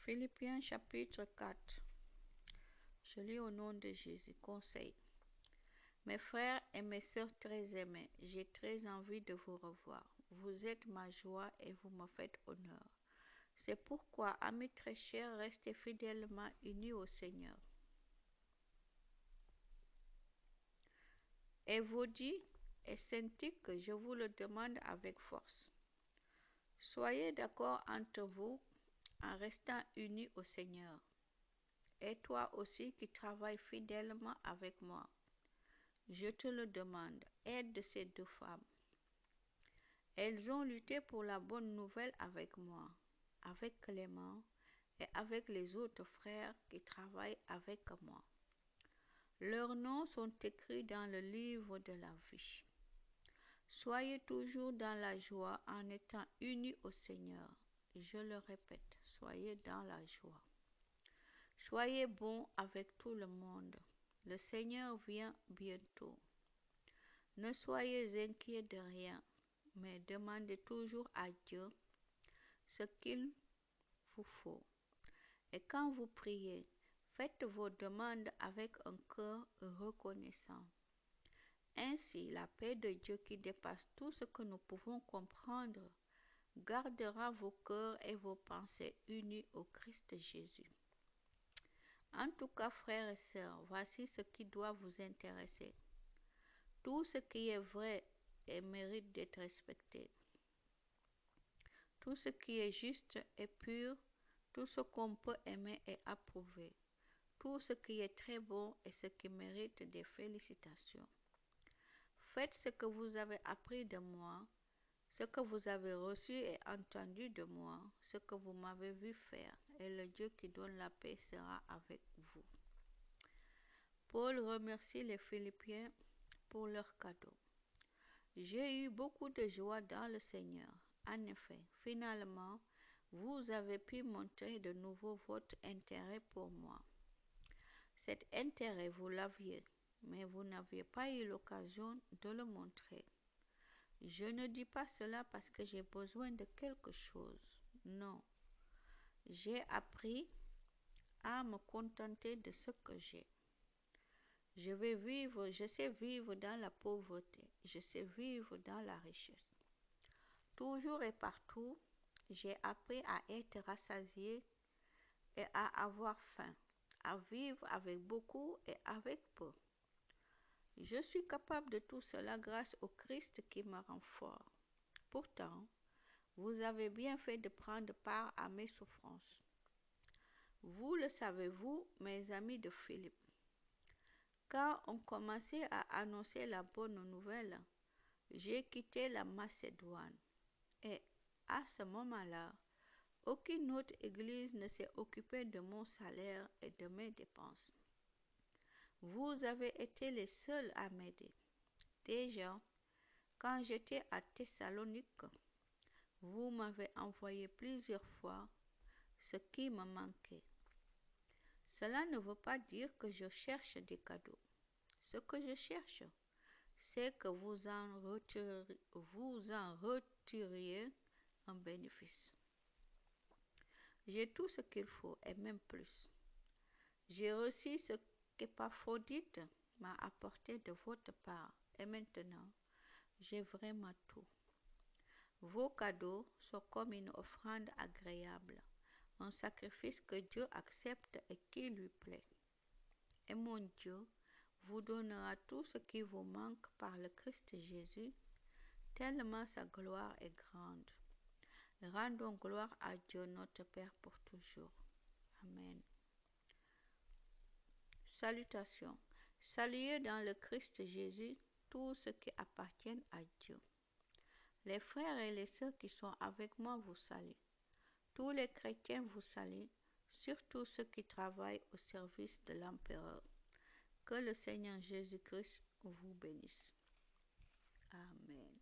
Philippiens chapitre 4. Je lis au nom de Jésus. Conseil. Mes frères et mes sœurs très aimés, j'ai très envie de vous revoir. Vous êtes ma joie et vous me faites honneur. C'est pourquoi, amis très chers, restez fidèlement unis au Seigneur. Et vous dit et sentez que je vous le demande avec force. Soyez d'accord entre vous en restant unis au Seigneur. Et toi aussi qui travailles fidèlement avec moi, je te le demande, aide ces deux femmes. Elles ont lutté pour la bonne nouvelle avec moi, avec Clément et avec les autres frères qui travaillent avec moi. Leurs noms sont écrits dans le livre de la vie. Soyez toujours dans la joie en étant unis au Seigneur. Je le répète, soyez dans la joie. Soyez bons avec tout le monde. Le Seigneur vient bientôt. Ne soyez inquiets de rien, mais demandez toujours à Dieu ce qu'il vous faut. Et quand vous priez, faites vos demandes avec un cœur reconnaissant. Ainsi, la paix de Dieu qui dépasse tout ce que nous pouvons comprendre gardera vos cœurs et vos pensées unis au Christ Jésus. En tout cas, frères et sœurs, voici ce qui doit vous intéresser. Tout ce qui est vrai et mérite d'être respecté. Tout ce qui est juste et pur, tout ce qu'on peut aimer et approuver. Tout ce qui est très bon et ce qui mérite des félicitations. Faites ce que vous avez appris de moi, ce que vous avez reçu et entendu de moi, ce que vous m'avez vu faire, et le Dieu qui donne la paix sera avec vous. Paul remercie les Philippiens pour leur cadeau. J'ai eu beaucoup de joie dans le Seigneur. En effet, finalement, vous avez pu montrer de nouveau votre intérêt pour moi. Cet intérêt, vous l'aviez, mais vous n'aviez pas eu l'occasion de le montrer. Je ne dis pas cela parce que j'ai besoin de quelque chose. Non. J'ai appris à me contenter de ce que j'ai. Je sais vivre dans la pauvreté. Je sais vivre dans la richesse. Toujours et partout, j'ai appris à être rassasié et à avoir faim, à vivre avec beaucoup et avec peu. Je suis capable de tout cela grâce au Christ qui me rend fort. Pourtant, vous avez bien fait de prendre part à mes souffrances. Vous le savez-vous, mes amis de Philippe. Quand on commençait à annoncer la bonne nouvelle, j'ai quitté la Macédoine. Et à ce moment-là, aucune autre église ne s'est occupée de mon salaire et de mes dépenses. Vous avez été les seuls à m'aider. Déjà, quand j'étais à Thessalonique, vous m'avez envoyé plusieurs fois ce qui me manquait. Cela ne veut pas dire que je cherche des cadeaux. Ce que je cherche, c'est que vous en retiriez un bénéfice. J'ai tout ce qu'il faut et même plus. J'ai reçu ce qu'Épaphrodite m'a apporté de votre part et maintenant, j'ai vraiment tout. Vos cadeaux sont comme une offrande agréable, un sacrifice que Dieu accepte et qui lui plaît. Et mon Dieu vous donnera tout ce qui vous manque par le Christ Jésus, tellement sa gloire est grande. Rendons gloire à Dieu notre Père pour toujours. Amen. Salutations. Saluez dans le Christ Jésus tous ceux qui appartiennent à Dieu. Les frères et les sœurs qui sont avec moi vous saluent. Tous les chrétiens vous saluent, surtout ceux qui travaillent au service de l'empereur. Que le Seigneur Jésus-Christ vous bénisse. Amen.